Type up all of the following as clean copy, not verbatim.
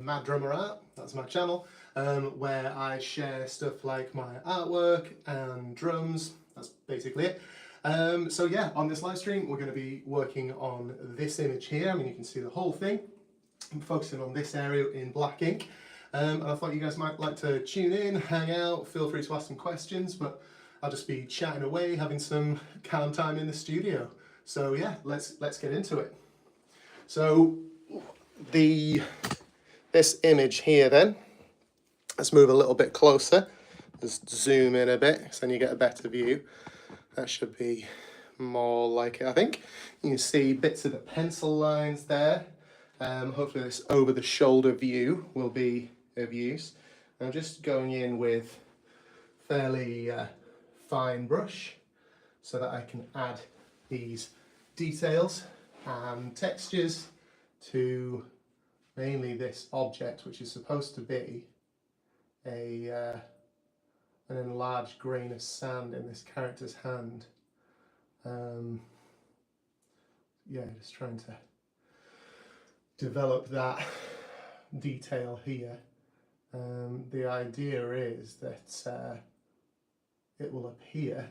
Mad Drummer Art, that's my channel, where I share stuff like my artwork and drums. That's basically it. So yeah, on this live stream we're going to be working on this image here. I mean, you can see the whole thing. I'm focusing on this area in black ink, and I thought you guys might like to tune in, hang out, feel free to ask some questions, but I'll just be chatting away, having some calm time in the studio. So yeah, let's get into it. So this image here then, let's move a little bit closer, just zoom in a bit so then you get a better view. That should be more like it, I think. You can see bits of the pencil lines there. Hopefully this over the shoulder view will be of use. I'm just going in with fairly fine brush so that I can add these details and textures to mainly this object, which is supposed to be an enlarged grain of sand in this character's hand. Yeah, just trying to develop that detail here. The idea is that it will appear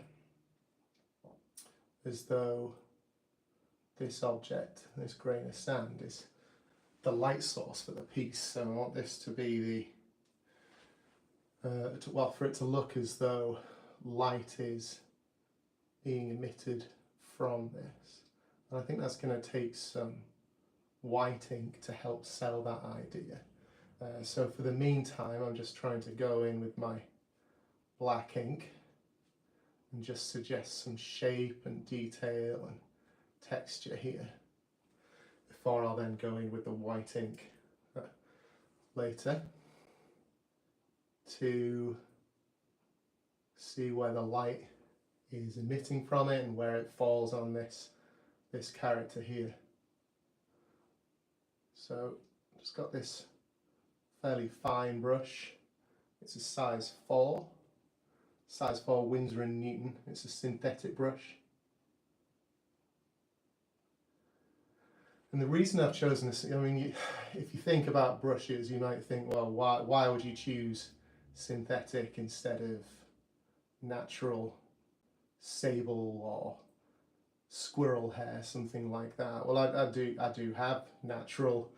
as though this object, this grain of sand, is the light source for the piece. So I want this to be well, for it to look as though light is being emitted from this. And I think that's going to take some white ink to help sell that idea. So for the meantime, I'm just trying to go in with my black ink and just suggest some shape and detail and texture here, before I'll then go in with the white ink later to see where the light is emitting from it and where it falls on this character here. So just got this fairly fine brush. It's a size 4 Winsor & Newton. It's a synthetic brush. And the reason I've chosen this, I mean, if you think about brushes, you might think, well, why would you choose synthetic instead of natural sable or squirrel hair, something like that? Well, I do have natural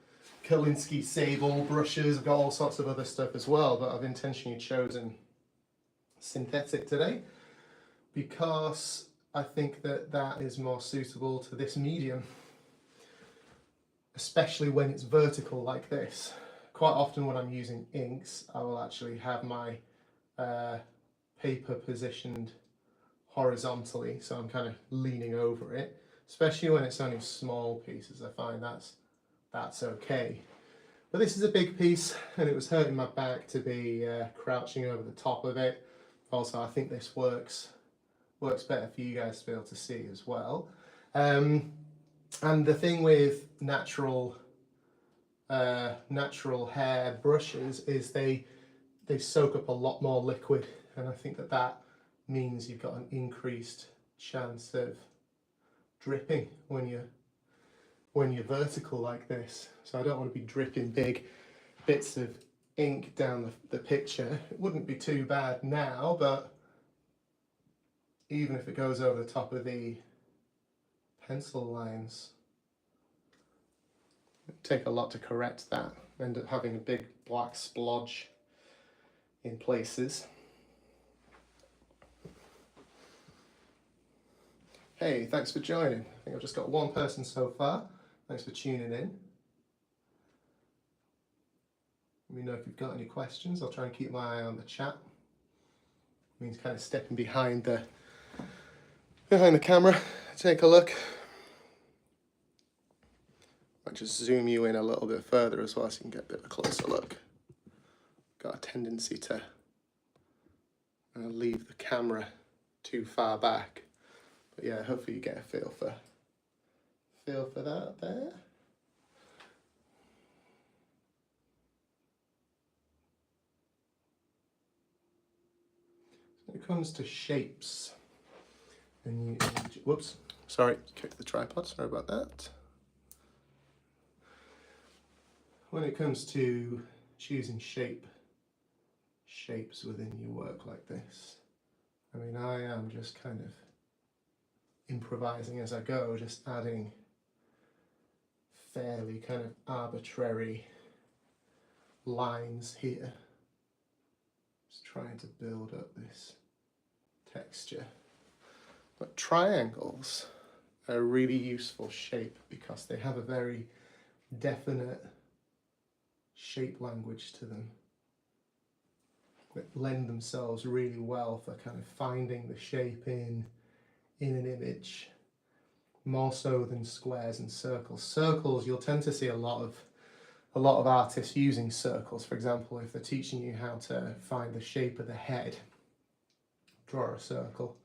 Kolinsky sable brushes. I've got all sorts of other stuff as well, but I've intentionally chosen synthetic today because I think that is more suitable to this medium, especially when it's vertical like this. Quite often when I'm using inks, I will actually have my paper positioned horizontally, so I'm kind of leaning over it, especially when it's only small pieces. I find that's okay. But this is a big piece and it was hurting my back to be crouching over the top of it. Also, I think this works better for you guys to be able to see as well. And the thing with natural hair brushes is they soak up a lot more liquid, and I think that means you've got an increased chance of dripping when you're vertical like this. So I don't want to be dripping big bits of ink down the picture. It wouldn't be too bad now, but even if it goes over the top of the pencil lines, it'd take a lot to correct that. End up having a big black splodge in places. Hey, thanks for joining. I think I've just got one person so far. Thanks for tuning in. Let me know if you've got any questions. I'll try and keep my eye on the chat. It means kind of stepping behind the camera. Take a look. I'll just zoom you in a little bit further as well so you can get a bit of a closer look. Got a tendency to leave the camera too far back. But yeah, hopefully you get a feel for that there. When it comes to shapes, and whoops, sorry, kicked the tripod, sorry about that. when it comes to choosing shapes within your work like this, I mean, I am just kind of improvising as I go, just adding fairly kind of arbitrary lines here, just trying to build up this texture. But triangles are a really useful shape because they have a very definite shape language to them that lend themselves really well for kind of finding the shape in an image, more so than squares and circles. Circles, you'll tend to see a lot of artists using circles. For example, if they're teaching you how to find the shape of the head, draw a circle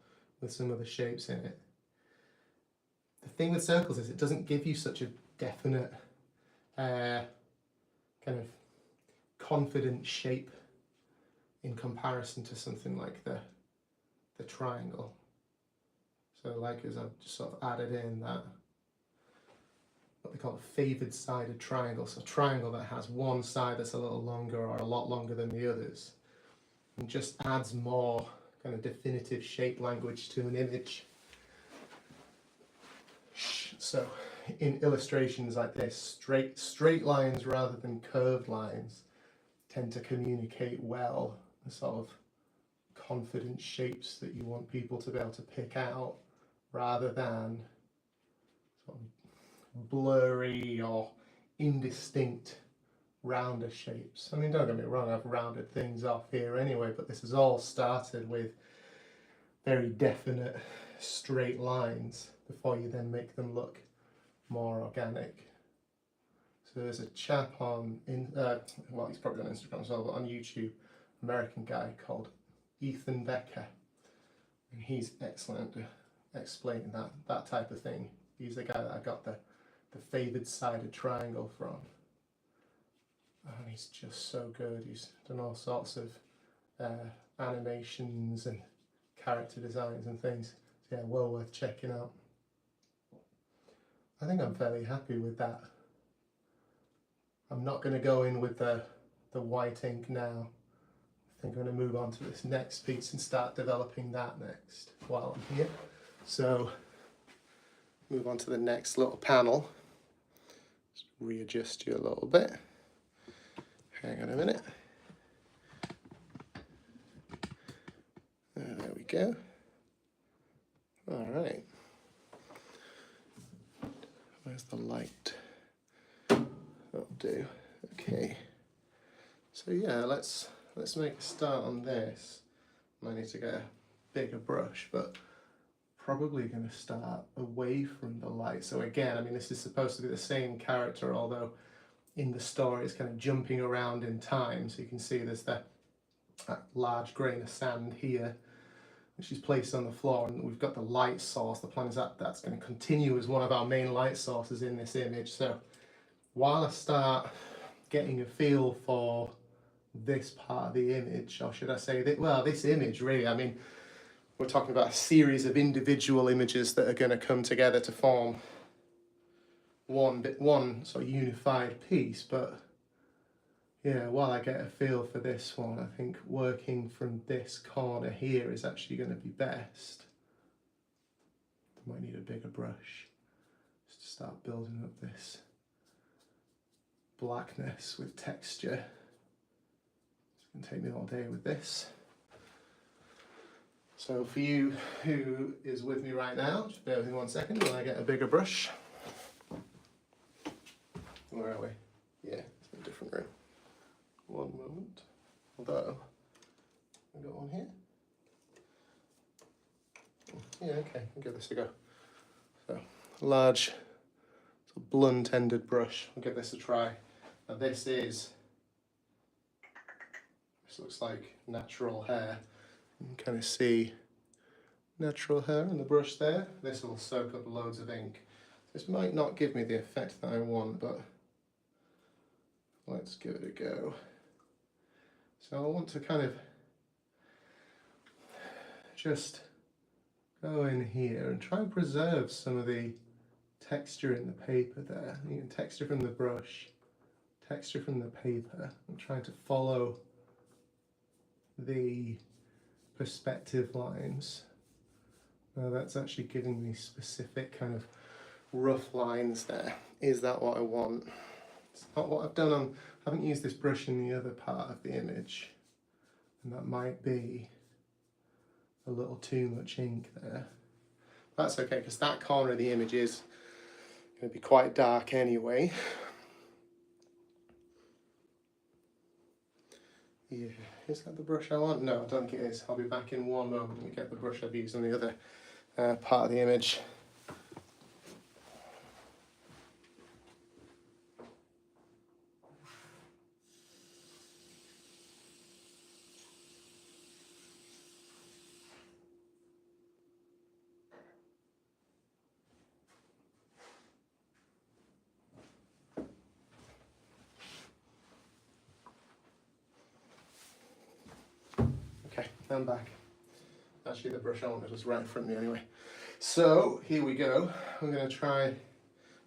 with some of the shapes in it. The thing with circles is it doesn't give you such a definite kind of confident shape in comparison to something like the triangle. So like as I've just sort of added in that, what they call a favoured sided triangle, so a triangle that has one side that's a little longer or a lot longer than the others, and just adds more kind of definitive shape language to an image. So in illustrations like this, straight lines rather than curved lines tend to communicate well the sort of confident shapes that you want people to be able to pick out, rather than sort of blurry or indistinct rounder shapes. I mean, don't get me wrong, I've rounded things off here anyway, but this has all started with very definite straight lines before you then make them look more organic. So there's a chap on, well, he's probably on Instagram as well, but on YouTube, American guy called Ethan Becker, and he's excellent at explaining that type of thing. He's the guy that I got the favoured sided triangle from, and he's just so good. He's done all sorts of animations and character designs and things. So yeah, well worth checking out. I think I'm fairly happy with that. I'm not going to go in with the white ink now. I think I'm going to move on to this next piece and start developing that next while I'm here. So move on to the next little panel. Just readjust you a little bit. Hang on a minute. There we go. All right. Where's the light? That'll do. Okay. So yeah, let's make a start on this. I need to get a bigger brush, but probably going to start away from the light. So again, I mean, this is supposed to be the same character, although in the story it's kind of jumping around in time. So you can see there's that large grain of sand here, which is placed on the floor, and we've got the light source. The plan is that that's going to continue as one of our main light sources in this image. So while I start getting a feel for this part of the image, or should I say that, well, this image really, I mean, we're talking about a series of individual images that are going to come together to form one sort of unified piece. But yeah, while I get a feel for this one, I think working from this corner here is actually going to be best. I might need a bigger brush just to start building up this blackness with texture. It's going to take me all day with this. So for you who is with me right now, just bear with me 1 second while I get a bigger brush. Where are we? Yeah, it's in a different room. One moment. Although, I've got one here. Yeah, okay, I'll give this a go. So, large, blunt-ended brush. I'll give this a try. Now this looks like natural hair. You can kind of see natural hair in the brush there. This will soak up loads of ink. This might not give me the effect that I want, but let's give it a go. So I want to kind of just go in here and try and preserve some of the texture in the paper there. You can texture from the brush, texture from the paper. I'm trying to follow the perspective lines. Now that's actually giving me specific kind of rough lines there. Is that what I want? It's not what I've done on, I haven't used this brush in the other part of the image, and that might be a little too much ink there. That's okay, because that corner of the image is going to be quite dark anyway. Yeah, is that the brush I want? No, I don't think it is. I'll be back in one moment and get the brush I've used on the other part of the image. Okay, I'm back. Actually, the brush I wanted was right in front of me anyway. So here we go. I'm going to try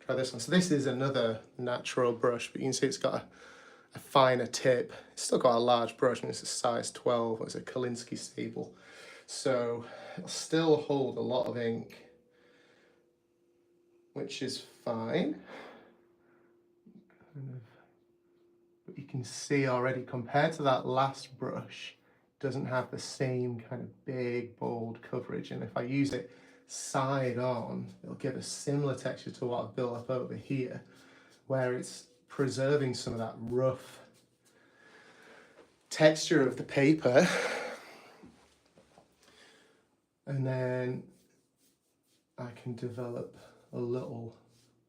this one. So this is another natural brush, but you can see it's got a finer tip. It's still got a large brush, and it's a size 12. It's a Kolinsky stable, so it'll still hold a lot of ink, which is fine. But you can see already, compared to that last brush, doesn't have the same kind of big, bold coverage. And if I use it side on, it'll give a similar texture to what I've built up over here, where it's preserving some of that rough texture of the paper. And then I can develop a little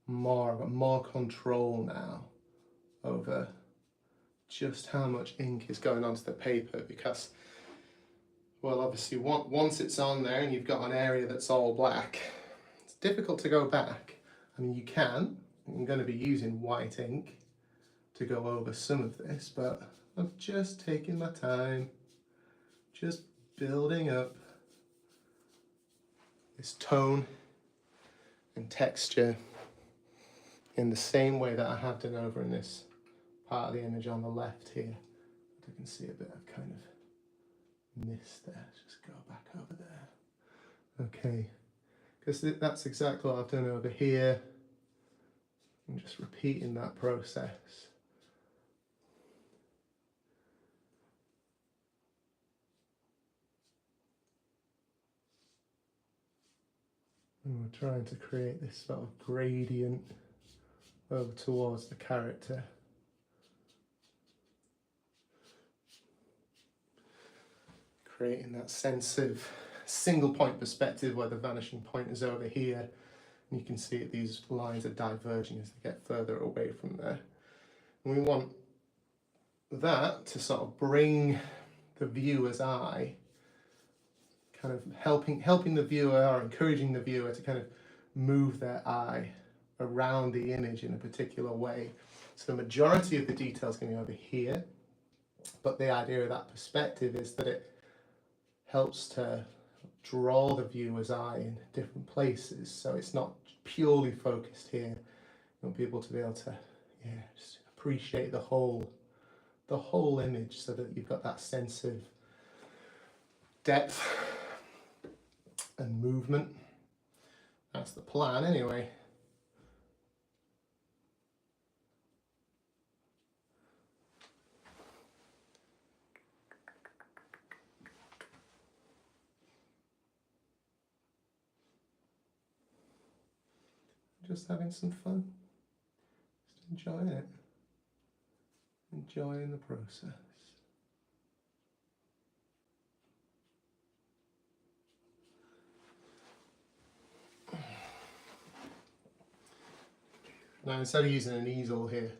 more, I've got more control now over just how much ink is going onto the paper, because, well, obviously once it's on there and you've got an area that's all black, it's difficult to go back. I mean, you can. I'm going to be using white ink to go over some of this, but I'm just taking my time, just building up this tone and texture in the same way that I have done over in this part of the image on the left here. I can see a bit of kind of mist there. Let's just go back over there. Okay, because that's exactly what I've done over here. I'm just repeating that process. And we're trying to create this sort of gradient over towards the character. Creating that sense of single point perspective where the vanishing point is over here. And you can see that these lines are diverging as they get further away from there. And we want that to sort of bring the viewer's eye, kind of helping the viewer, or encouraging the viewer to kind of move their eye around the image in a particular way. So the majority of the detail is going to be over here, but the idea of that perspective is that it helps to draw the viewer's eye in different places, so it's not purely focused here. You want people to be able to, just appreciate the whole image, so that you've got that sense of depth and movement. That's the plan anyway. Just having some fun, just enjoying it, enjoying the process. Now, instead of using an easel here,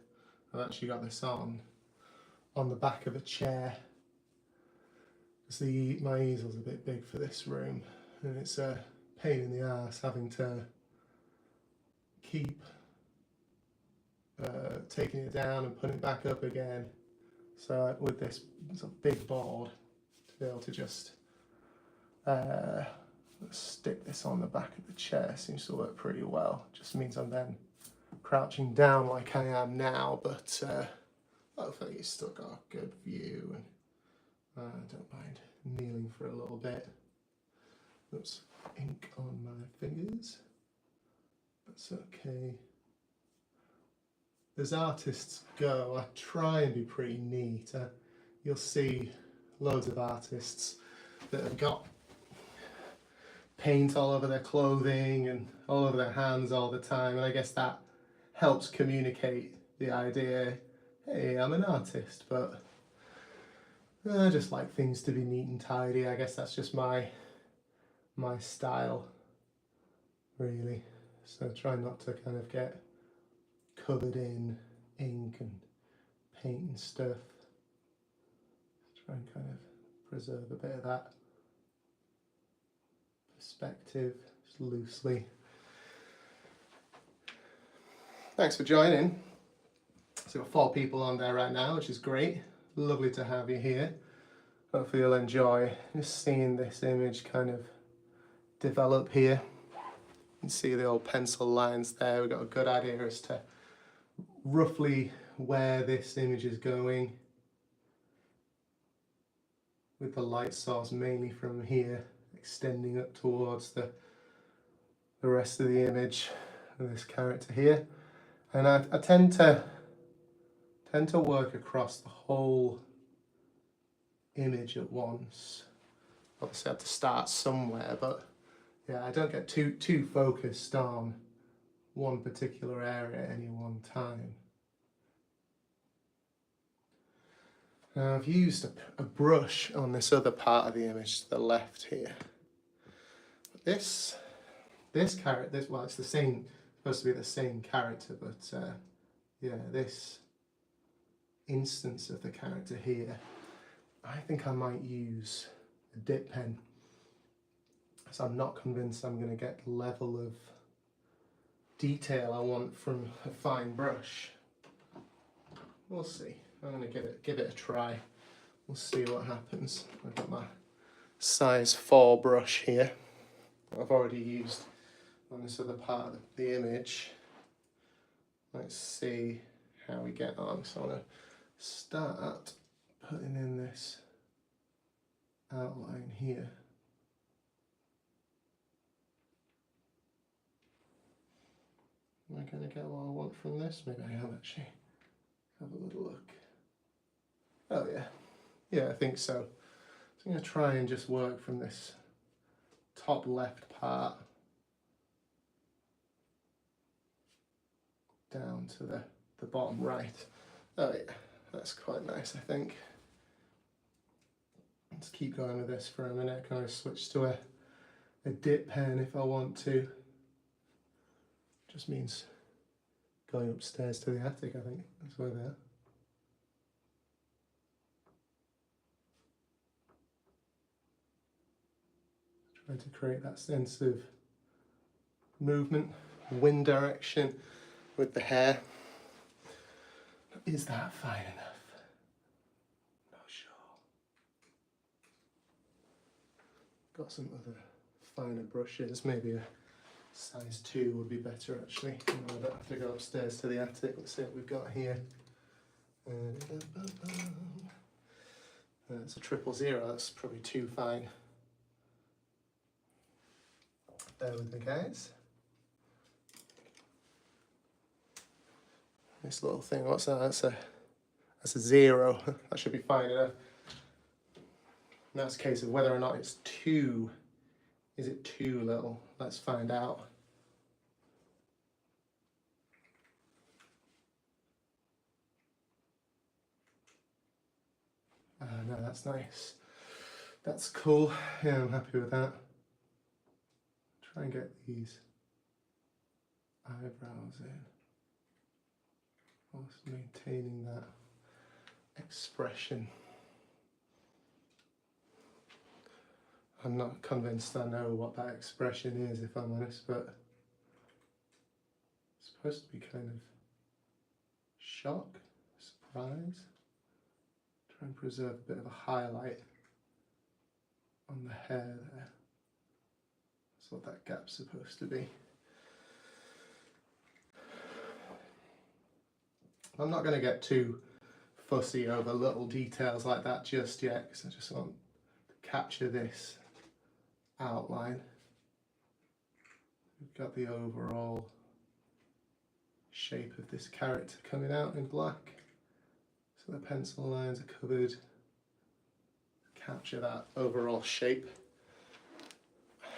I've actually got this on the back of a chair. See, my easel's a bit big for this room, and it's a pain in the ass having to keep taking it down and putting it back up again. So with this sort of big board, to be able to just stick this on the back of the chair seems to work pretty well. Just means I'm then crouching down like I am now, but hopefully you still got a good view, and I don't mind kneeling for a little bit. Oops, ink on my fingers. That's okay. As artists go, I try and be pretty neat. You'll see loads of artists that have got paint all over their clothing and all over their hands all the time, and I guess that helps communicate the idea, hey, I'm an artist, but I just like things to be neat and tidy. I guess that's just my style, really. So try not to kind of get covered in ink and paint and stuff. Try and kind of preserve a bit of that perspective, just loosely. Thanks for joining. So we've got 4 people on there right now, which is great. Lovely to have you here. Hopefully you'll enjoy just seeing this image kind of develop here. You can see the old pencil lines there. We've got a good idea as to roughly where this image is going, with the light source mainly from here extending up towards the rest of the image of this character here. And I tend to work across the whole image at once. Obviously I have to start somewhere, but yeah, I don't get too focused on one particular area at any one time. Now I've used a brush on this other part of the image to the left here. This character, well, it's the same, supposed to be the same character, but yeah, this instance of the character here, I think I might use a dip pen. So I'm not convinced I'm going to get the level of detail I want from a fine brush. We'll see. I'm going to give it a try. We'll see what happens. I've got my size 4 brush here. I've already used on this other part of the image. Let's see how we get on. So I want to start putting in this outline here. Am I going to get what I want from this? Maybe I am actually. Have a little look. Oh yeah. Yeah, I think so. So I'm going to try and just work from this top left part down to the bottom right. Oh yeah, that's quite nice, I think. Let's keep going with this for a minute. I can always switch to a dip pen if I want to. Just means going upstairs to the attic, I think. That's where they are. Try to create that sense of movement, wind direction with the hair. Is that fine enough? Not sure. Got some other finer brushes, maybe a size 2 would be better actually. I don't have to go upstairs to the attic. Let's see what we've got here. It's a 000, that's probably too fine. Bear with me, guys. This little thing, what's that? That's a 0. That should be fine enough. Now it's a case of whether or not it's too. Is it too little? Let's find out. No, that's nice. That's cool. Yeah, I'm happy with that. Try and get these eyebrows in, whilst maintaining that expression. I'm not convinced I know what that expression is, if I'm honest, but it's supposed to be kind of shock, surprise. Try and preserve a bit of a highlight on the hair there. That's what that gap's supposed to be. I'm not going to get too fussy over little details like that just yet, because I just want to capture this outline. We've got the overall shape of this character coming out in black. So the pencil lines are covered. Capture that overall shape.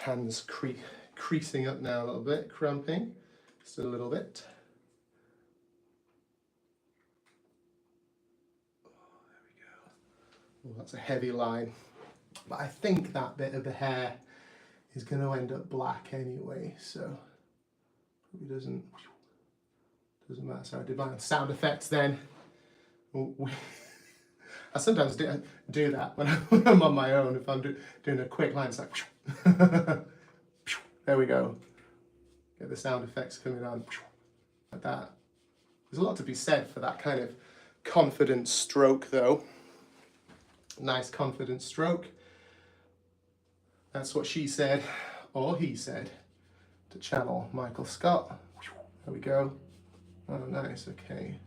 Hands creasing up now a little bit, cramping just a little bit. Oh, there we go. Oh, that's a heavy line. But I think that bit of the hair is going to end up black anyway, so probably doesn't matter. So I did my sound effects then. I sometimes do that when I'm on my own. If I'm doing a quick line, it's like there we go. Get the sound effects coming on like that. There's a lot to be said for that kind of confident stroke, though. Nice confident stroke. That's what she said, or he said, to channel Michael Scott. There we go. Oh, nice. Okay.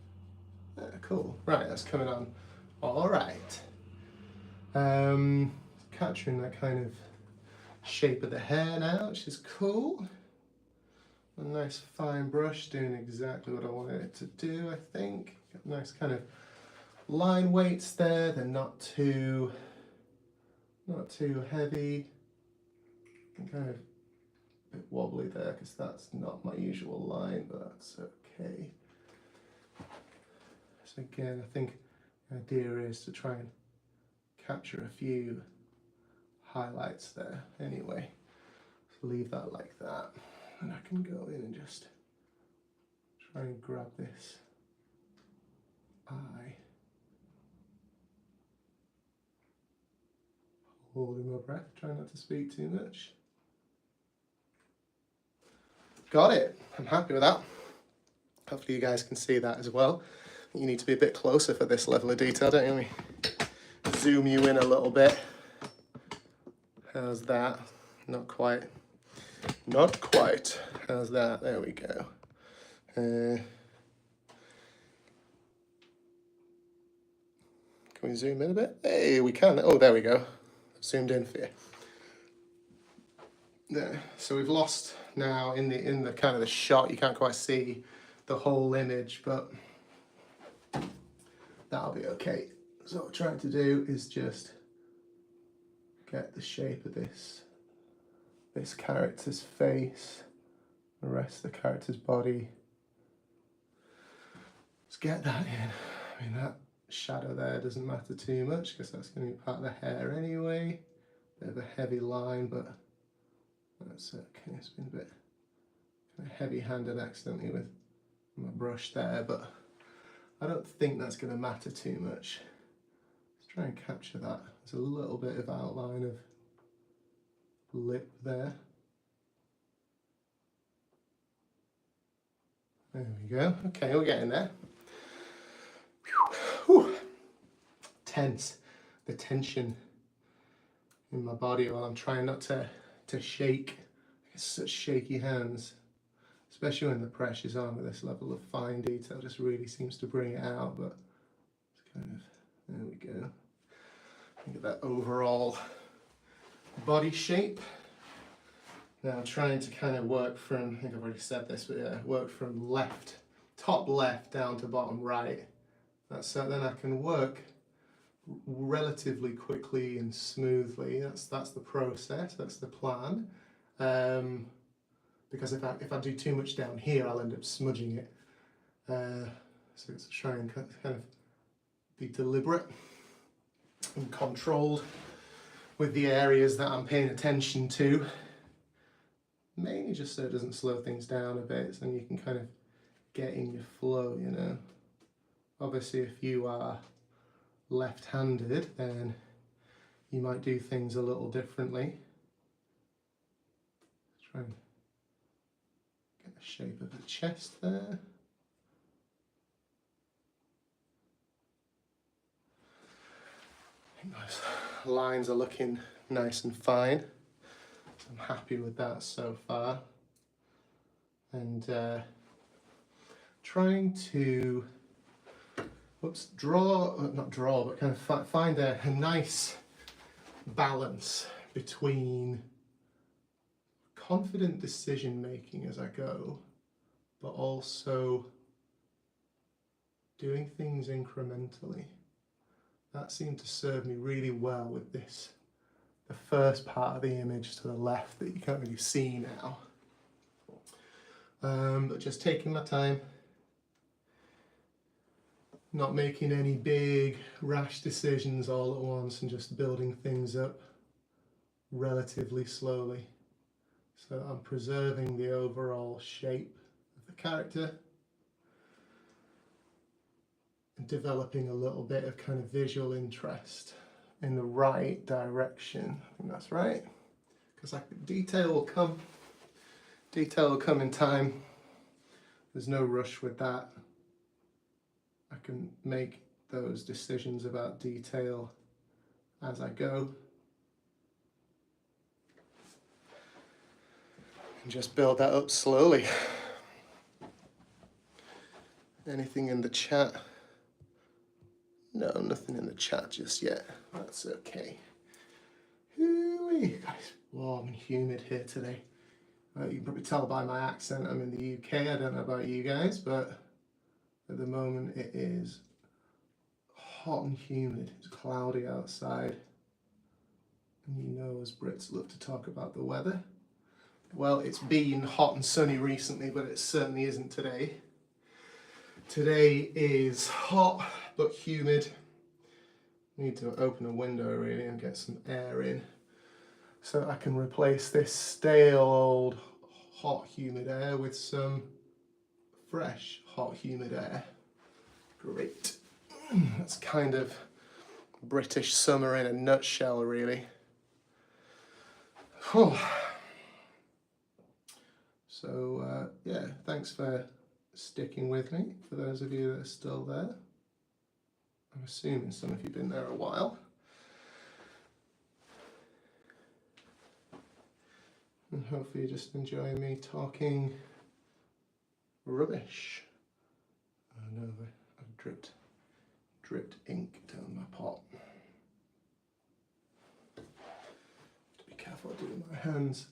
Cool. Right, that's coming on. All right. Capturing that kind of shape of the hair now, which is cool. A nice fine brush doing exactly what I wanted it to do, I think. Got nice kind of line weights there. They're not too heavy. And kind of a bit wobbly there because that's not my usual line, but that's okay. So again, I think the idea is to try and capture a few highlights there anyway. So leave that like that. And I can go in and just try and grab this eye. Holding my breath, try not to speak too much. Got it. I'm happy with that. Hopefully you guys can see that as well. You need to be a bit closer for this level of detail, don't you? Let me zoom you in a little bit. How's that? Not quite. Not quite. How's that? There we go. Can we zoom in a bit? Hey, we can. Oh, there we go. I've zoomed in for you. There. So we've lost now in the kind of the shot. You can't quite see the whole image, but that'll be okay. So what I'm trying to do is just get the shape of this character's face, the rest of the character's body. Let's get that in. I mean, that shadow there doesn't matter too much because that's going to be part of the hair anyway. Bit of a heavy line, but that's okay. It's been a bit kind of heavy-handed accidentally with my brush there, but I don't think that's going to matter too much. Let's try and capture that. There's a little bit of outline of lip there. There we go. Okay, we're getting there. Whew. Tense. The tension in my body while I'm trying not to shake. It's such shaky hands, especially when the pressure's on with this level of fine detail. Just really seems to bring it out, but it's kind of, there we go. Look at that overall body shape. Now I'm trying to kind of work from, I think I've already said this, but yeah, work from left, top left down to bottom right. That's so then I can work relatively quickly and smoothly. That's the process, that's the plan. Because if I do too much down here, I'll end up smudging it. So it's try and kind of be deliberate and controlled with the areas that I'm paying attention to. Mainly just so it doesn't slow things down a bit, so then you can kind of get in your flow, you know. Obviously, if you are left-handed, then you might do things a little differently. Try and get the shape of the chest there. I think those lines are looking nice and fine. So I'm happy with that so far. And trying to, not draw, but kind of find a nice balance between confident decision making as I go, but also doing things incrementally. That seemed to serve me really well with this, the first part of the image to the left that you can't really see now. But just taking my time, not making any big rash decisions all at once, and just building things up relatively slowly. So I'm preserving the overall shape of the character and developing a little bit of kind of visual interest in the right direction. I think that's right, because detail will come. Detail will come in time. There's no rush with that. I can make those decisions about detail as I go. And just build that up slowly. Anything in the chat? No, nothing in the chat just yet. That's okay. Hooey, guys, warm and humid here today. You can probably tell by my accent I'm in the UK. I don't know about you guys, but at the moment it is hot and humid. It's cloudy outside. And you know, as Brits love to talk about the weather. Well, it's been hot and sunny recently, but it certainly isn't today. Today is hot but humid. Need to open a window really and get some air in so I can replace this stale old hot humid air with some fresh hot humid air. Great. That's kind of British summer in a nutshell really. So yeah, thanks for sticking with me, for those of you that are still there. I'm assuming some of you have been there a while. And hopefully you just enjoy me talking rubbish. Oh no, I've dripped ink down my pot. Have to be careful what I do with my hands.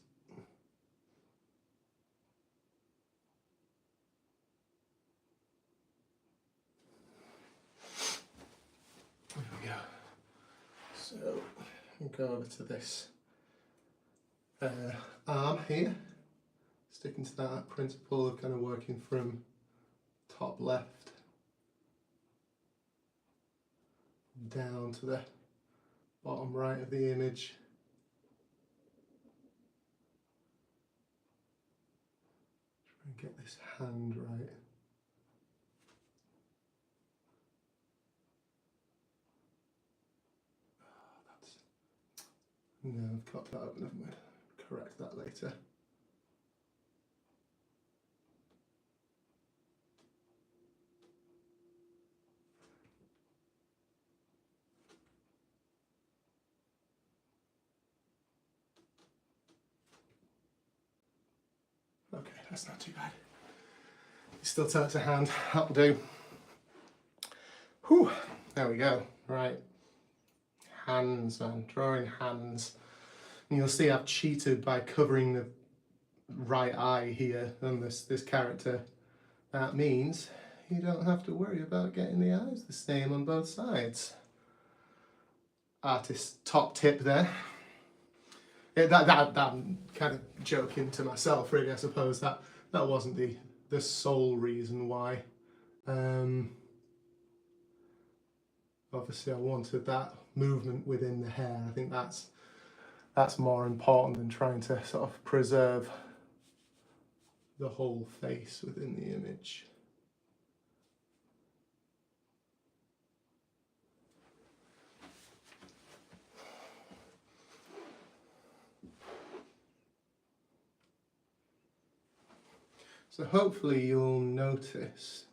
There we go. So we'll go over to this arm here, sticking to that principle of kind of working from top left down to the bottom right of the image. Try and get this hand right. No, I've got that up, never mind. Correct that later. Okay, that's not too bad. It still takes a hand, that'll do. Whew, there we go. Right. Hands, man, drawing hands. And you'll see I've cheated by covering the right eye here on this character. That means you don't have to worry about getting the eyes the same on both sides. Artist top tip there. Yeah, that I'm kind of joking to myself really, I suppose. That wasn't the sole reason why. Obviously I wanted that movement within the hair. I think that's more important than trying to sort of preserve the whole face within the image. So hopefully you'll notice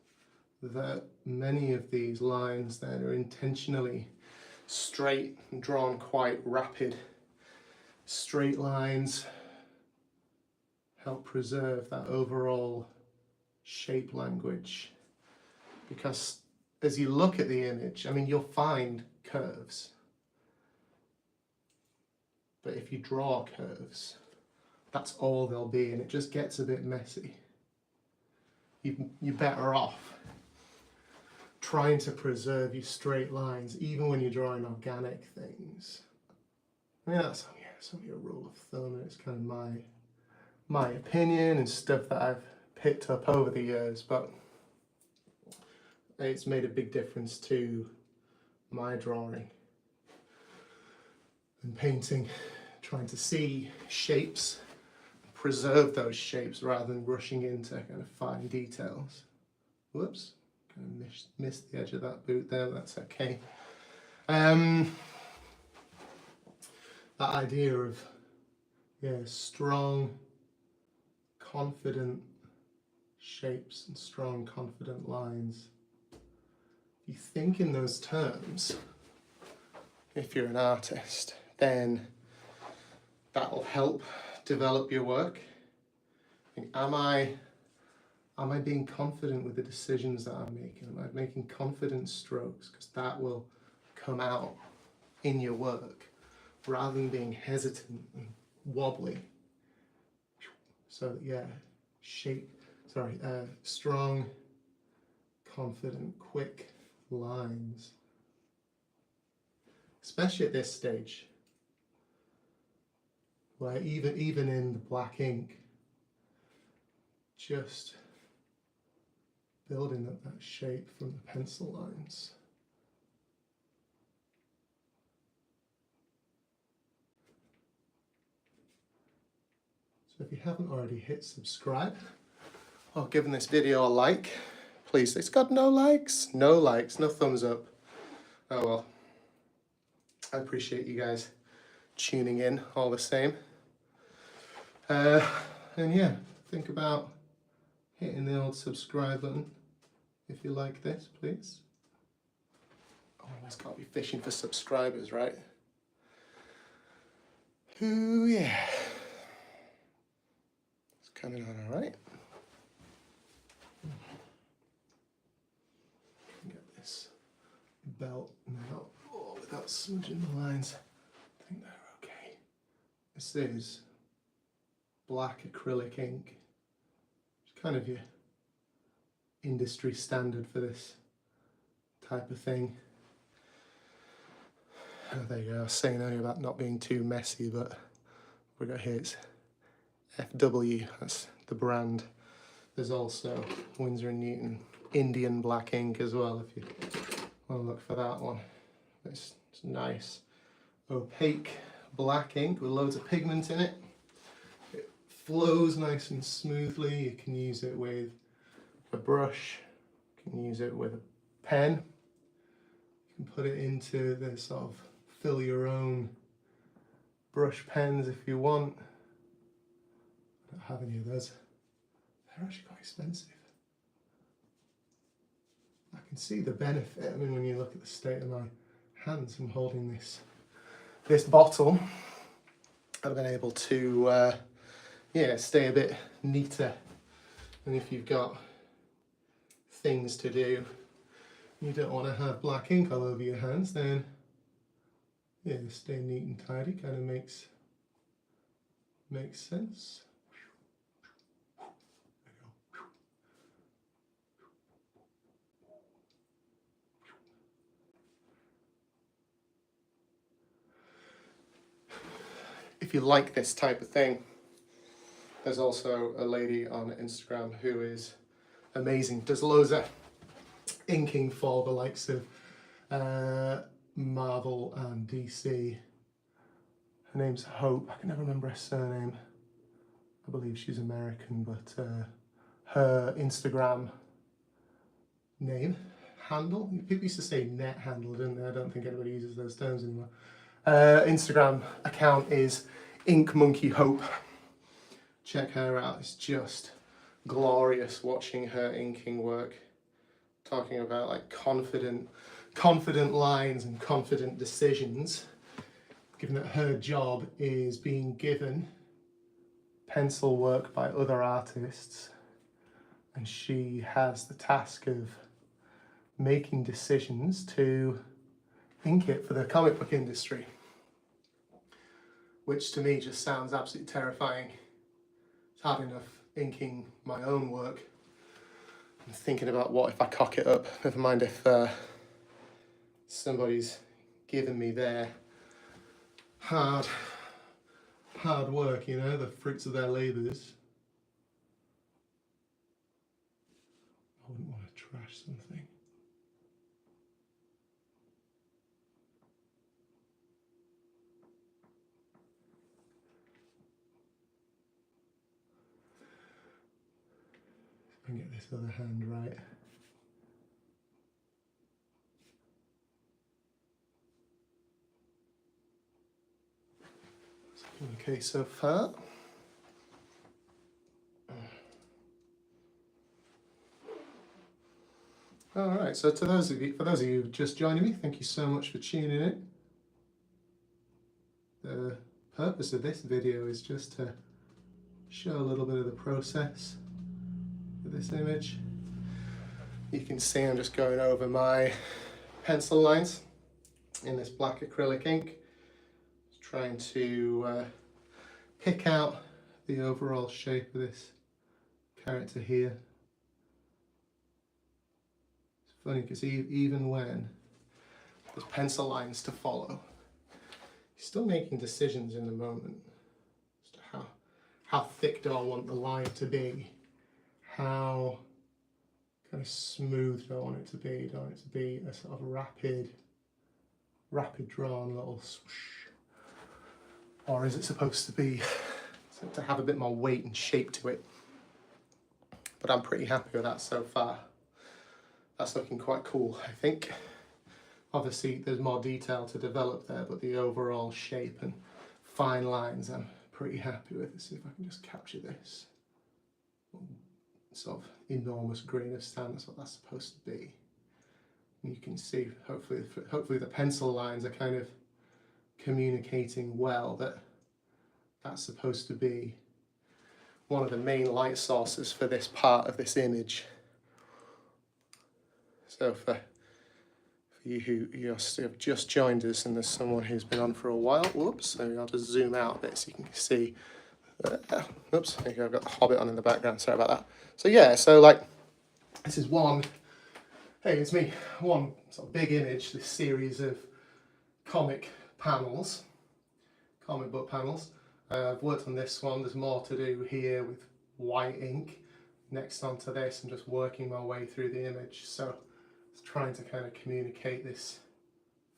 that many of these lines then are intentionally straight and drawn quite rapid. Straight lines help preserve that overall shape language, because as you look at the image, I mean, you'll find curves. But if you draw curves, that's all there'll be, and it just gets a bit messy. You're better off trying to preserve your straight lines, even when you're drawing organic things. I mean, that's only a rule of thumb, and it's kind of my opinion and stuff that I've picked up over the years, but it's made a big difference to my drawing and painting, trying to see shapes, preserve those shapes rather than rushing into kind of fine details. Whoops, kind of missed the edge of that boot there, but that's okay. That idea of strong, confident shapes and strong, confident lines. If you think in those terms, if you're an artist, then that'll help develop your work. Am I being confident with the decisions that I'm making? Am I making confident strokes? Because that will come out in your work rather than being hesitant and wobbly. So strong, confident, quick lines. Especially at this stage, where even in the black ink, just building up that shape from the pencil lines. So if you haven't already hit subscribe or given this video a like, please. It's got no likes, no thumbs up. Oh well. I appreciate you guys tuning in all the same. And yeah, think about hitting the old subscribe button if you like this, please. Always got to be fishing for subscribers, right? Ooh, yeah. It's coming on all right. Get this belt now. Without smudging the lines. I think they're okay. This is black acrylic ink. It's kind of your industry standard for this type of thing. Oh, there you go. I was saying earlier about not being too messy, but we got here, it's FW, that's the brand. There's also Winsor & Newton Indian black ink as well, if you want to look for that one. It's nice, opaque black ink with loads of pigment in it. It flows nice and smoothly. You can use it with a brush, you can use it with a pen. You can put it into the sort of fill your own brush pens if you want. I don't have any of those. They're actually quite expensive. I can see the benefit. I mean, when you look at the state of my hands from holding this bottle, I've been able to stay a bit neater. And if you've got things to do, you don't want to have black ink all over your hands, then stay neat and tidy kind of makes sense. If you like this type of thing, there's also a lady on Instagram who is amazing, does loads of inking for the likes of Marvel and DC. Her name's Hope. I can never remember her surname. I believe she's American, but her Instagram handle, people used to say net handle, didn't they? I don't think anybody uses those terms anymore. Instagram account is Ink Monkey Hope. Check her out. It's just glorious watching her inking work. Talking about like confident lines and confident decisions. Given that her job is being given pencil work by other artists, and she has the task of making decisions to ink it for the comic book industry, which to me just sounds absolutely terrifying. It's hard enough inking my own work. I'm thinking about what if I cock it up, never mind if somebody's given me their hard work, you know, the fruits of their labours. I wouldn't want to trash something. If I can get this other hand right. Okay, so far. All right, so for those of you who've just joining me, thank you so much for tuning in. The purpose of this video is just to show a little bit of the process for this image. You can see I'm just going over my pencil lines in this black acrylic ink, trying to pick out the overall shape of this character here. It's funny because even when there's pencil lines to follow, you're still making decisions in the moment as to how thick do I want the line to be, how kind of smooth do I want it to be, do I want it to be a sort of rapid drawn little swoosh, or is it supposed to be to have a bit more weight and shape to it? But I'm pretty happy with that so far. That's looking quite cool, I think. Obviously there's more detail to develop there, but the overall shape and fine lines I'm pretty happy with. Let's see if I can just capture this sort of enormous grain of sand. That's what that's supposed to be. And you can see, hopefully the pencil lines are kind of communicating well that that's supposed to be one of the main light sources for this part of this image. So for you who have just joined us, and there's someone who's been on for a while, whoops, so I'll just zoom out a bit so you can see. Oops, there you go, I've got the Hobbit on in the background, sorry about that. So yeah, so like, this is one, hey, it's me, one sort of big image, this series of comic book panels. I've worked on this one, there's more to do here with white ink. Next onto this, I'm just working my way through the image, so it's trying to kind of communicate this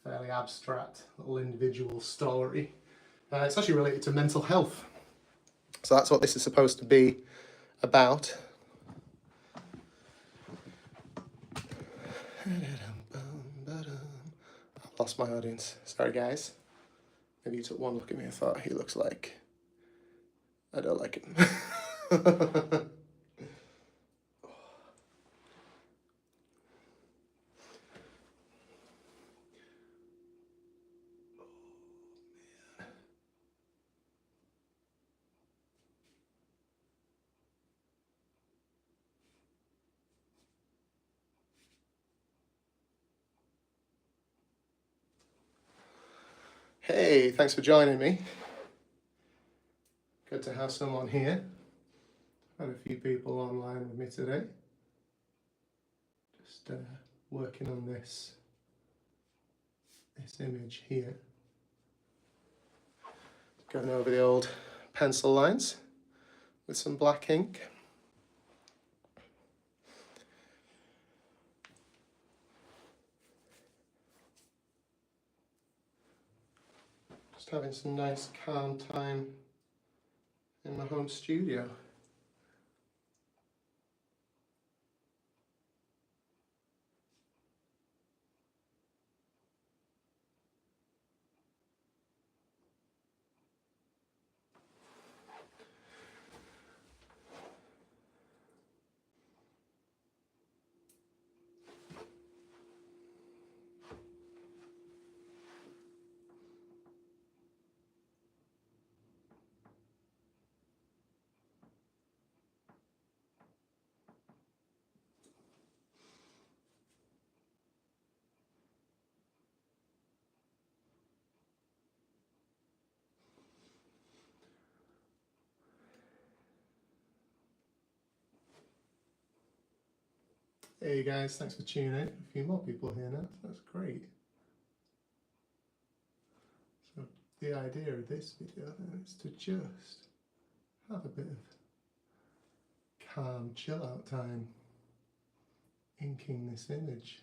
fairly abstract little individual story. It's actually related to mental health. So that's what this is supposed to be about. I've lost my audience. Sorry guys. Maybe you took one look at me and thought he looks like I don't like him. Hey, thanks for joining me. Good to have someone here. Had a few people online with me today. Just working on this image here. Going over the old pencil lines with some black ink. Just having some nice calm time in my home studio. Hey guys, thanks for tuning in. A few more people here now, so that's great. So the idea of this video then is to just have a bit of calm chill out time inking this image.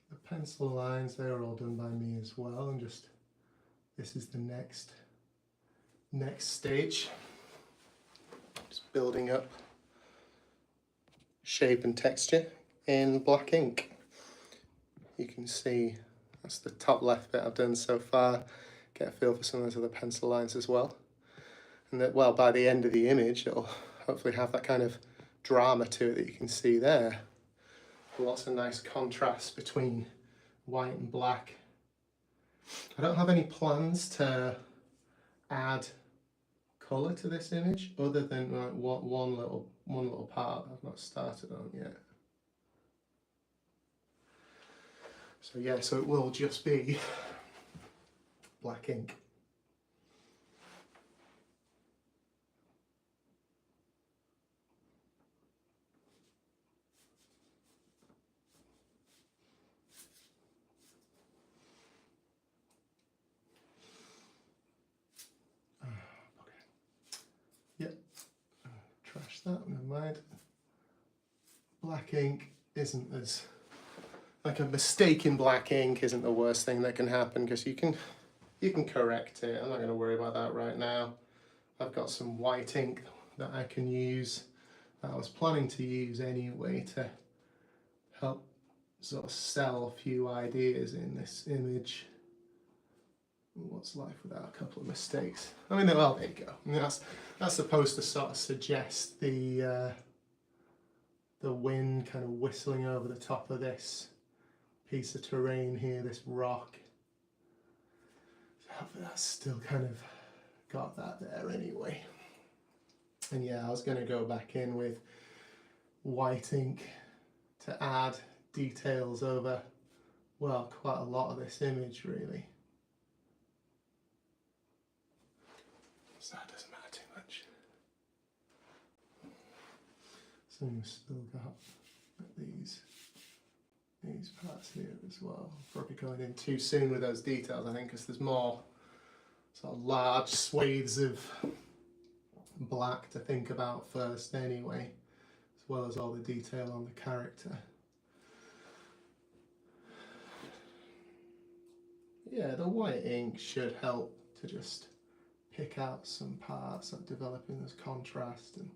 The pencil lines, they're all done by me as well, and just this is the next stage. Just building up shape and texture in black ink. You can see that's the top left bit I've done so far. Get a feel for some of those other pencil lines as well. And that, well, by the end of the image, it'll hopefully have that kind of drama to it that you can see there. Lots of nice contrast between white and black. I don't have any plans to add colour to this image other than like one little part I've not started on yet. So yeah, so it will just be black ink. Yep, trash that, never mind. Black ink isn't as, like, a mistake in black ink isn't the worst thing that can happen, because you can correct it. I'm not going to worry about that right now. I've got some white ink that I can use, that I was planning to use anyway, to help sort of sell a few ideas in this image. What's life without a couple of mistakes? I mean, well, there you go. I mean, that's supposed to sort of suggest the wind kind of whistling over the top of this piece of terrain here, this rock. So hopefully that's still kind of got that there anyway. And yeah, I was going to go back in with white ink to add details over, well, quite a lot of this image really. So that doesn't matter too much. So we've still got these parts here as well. Probably going in too soon with those details, I think, because there's more sort of large swathes of black to think about first anyway, as well as all the detail on the character. Yeah, the white ink should help to just pick out some parts, like developing this contrast and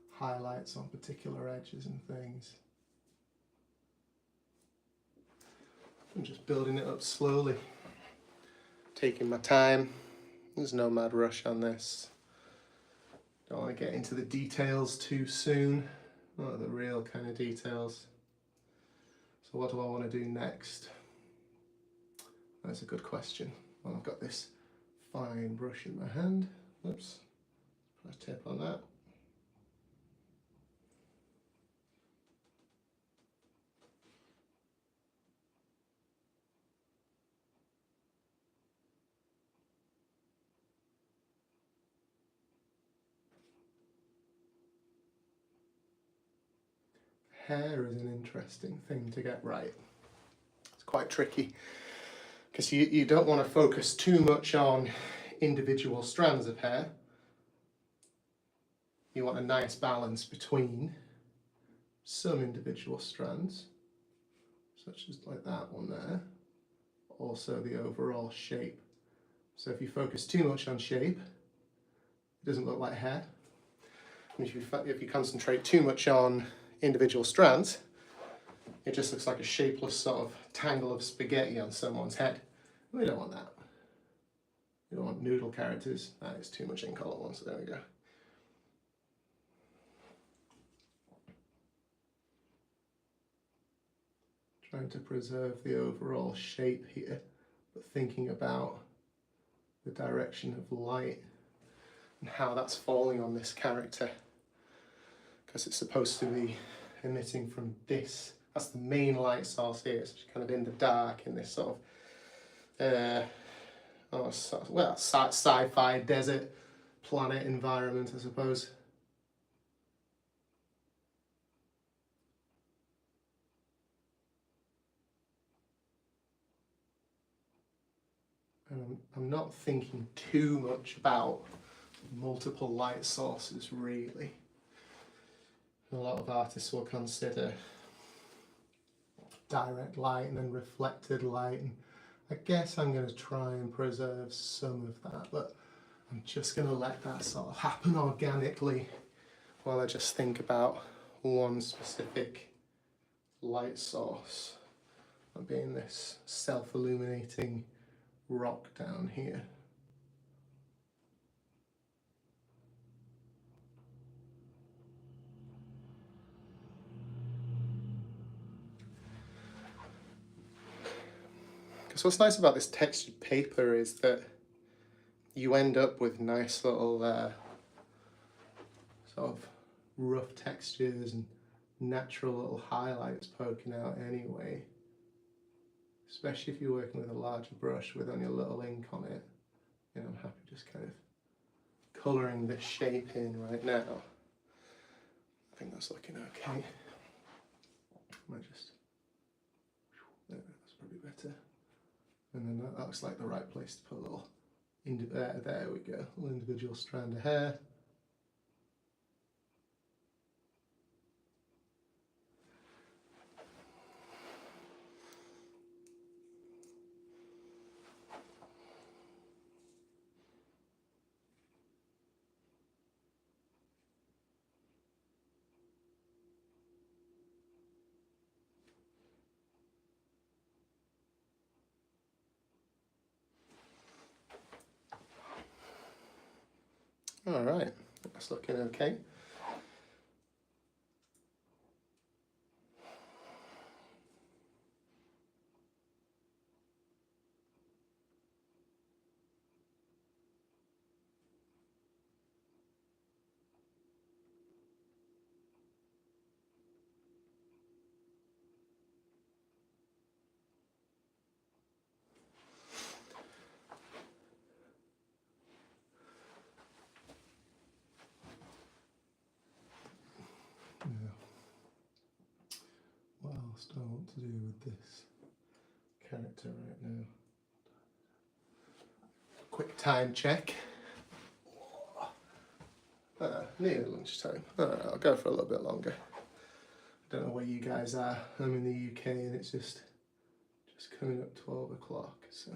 highlights on particular edges and things. I'm just building it up slowly, taking my time. There's no mad rush on this. Don't want to get into the details too soon, not the real kind of details. So what do I want to do next? That's a good question. Well, I've got this fine brush in my hand. Oops, put a tip on that. Hair is an interesting thing to get right. It's quite tricky, because you don't want to focus too much on individual strands of hair. You want a nice balance between some individual strands, such as like that one there, also the overall shape. So if you focus too much on shape, it doesn't look like hair. And if you concentrate too much on individual strands, it just looks like a shapeless sort of tangle of spaghetti on someone's head. We don't want that. We don't want noodle characters. That is too much ink all at once, so there we go. Trying to preserve the overall shape here, but thinking about the direction of light and how that's falling on this character, because it's supposed to be emitting from this. That's the main light source here. It's kind of in the dark in this sort of well, sci-fi desert planet environment, I suppose. And I'm not thinking too much about multiple light sources really. A lot of artists will consider direct light and then reflected light, and I guess I'm going to try and preserve some of that, but I'm just going to let that sort of happen organically while I just think about one specific light source, that being this self-illuminating rock down here. Because what's nice about this textured paper is that you end up with nice little sort of rough textures and natural little highlights poking out anyway. Especially if you're working with a larger brush with only a little ink on it. You know, I'm happy just kind of colouring this shape in right now. I think that's looking okay. I might just, there, that's probably better. And then that looks like the right place to put a little, there we go, a little individual strand of hair. All right, that's looking okay. What else do I want to do with this character right now? Quick time check. Near lunchtime. I'll go for a little bit longer. I don't know where you guys are. I'm in the UK and it's just coming up 12 o'clock, so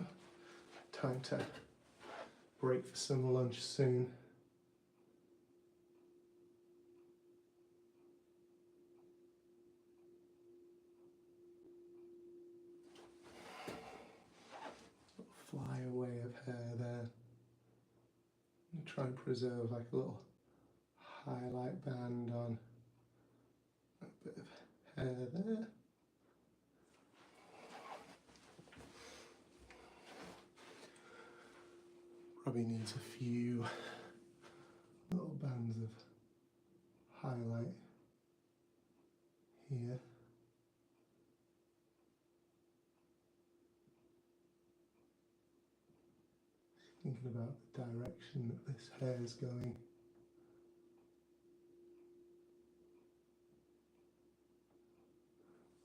time to break for some lunch soon. Fly away of hair there. And try and preserve like a little highlight band on a bit of hair there. Probably needs a few little bands of highlight here. Thinking about the direction that this hair is going.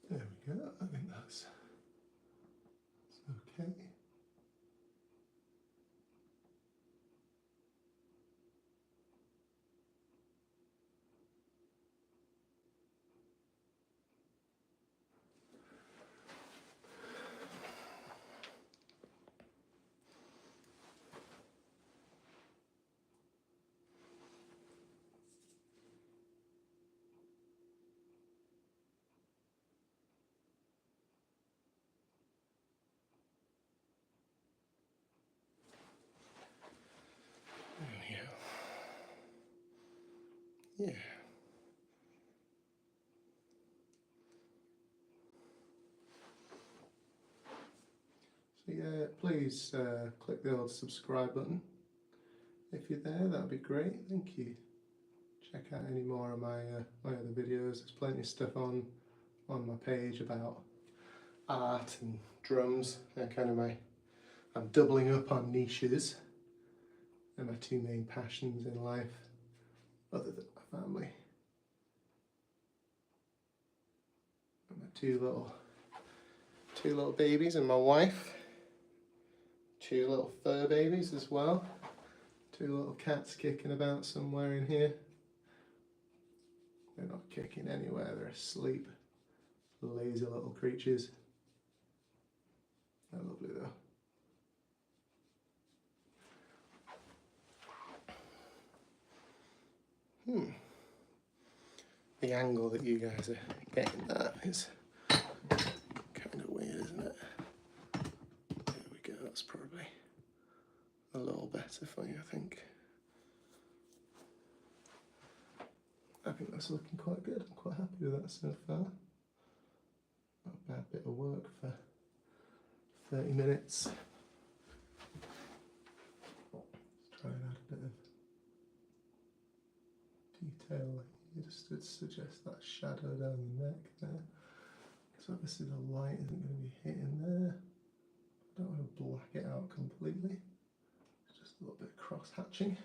There we go, I think that's okay. Yeah. So yeah, please click the old subscribe button. If you're there, that'd be great. Thank you. Check out any more of my my other videos. There's plenty of stuff on my page about art and drums. They're kind of I'm doubling up on niches. They're my two main passions in life, other than my family. And my two little babies and my wife. two little fur babies as well. Two little cats kicking about somewhere in here. They're not kicking anywhere, they're asleep. Lazy little creatures. They're lovely though. The angle that you guys are getting that is kind of weird, isn't it? There we go, that's probably a little better for you, I think. I think that's looking quite good. I'm quite happy with that so far. Not a bad bit of work for 30 minutes. Let's try and add a bit of detail here just to suggest that shadow down the neck there. So obviously the light isn't going to be hitting there. I don't want to black it out completely. It's just a little bit of cross hatching.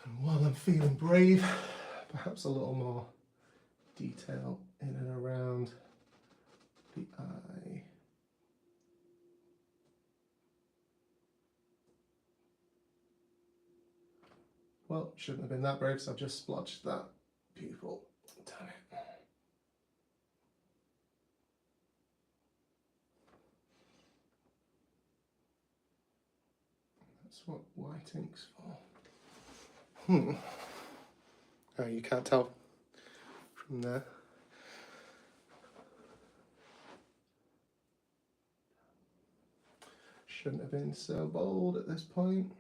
And while I'm feeling brave, perhaps a little more detail in and around the eye. Well, shouldn't have been that brave, so I've just splotched that pupil. Damn it. That's what white ink's for. Oh, you can't tell from there. Shouldn't have been so bold at this point.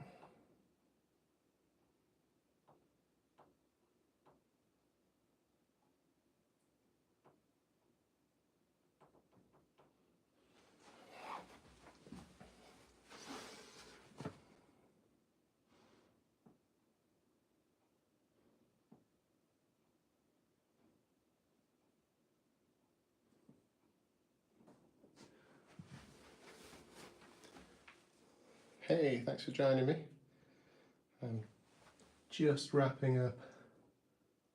Hey, thanks for joining me. I'm just wrapping up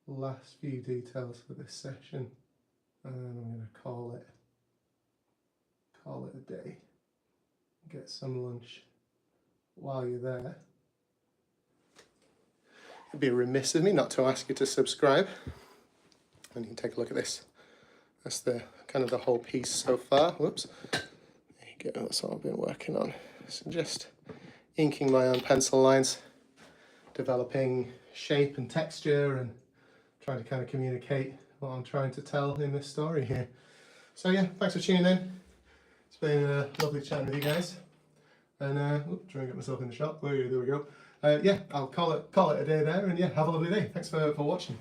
the last few details for this session, and I'm going to call it a day. Get some lunch while you're there. It'd be remiss of me not to ask you to subscribe. And you can take a look at this. That's the kind of the whole piece so far. Whoops. There you go. That's what I've been working on. So just inking my own pencil lines, developing shape and texture, and trying to kind of communicate what I'm trying to tell in this story here. So yeah, thanks for tuning in. It's been a lovely chatting with you guys. And trying to get myself in the shot. There we go. Yeah, I'll call it a day there, and yeah, have a lovely day. Thanks for watching.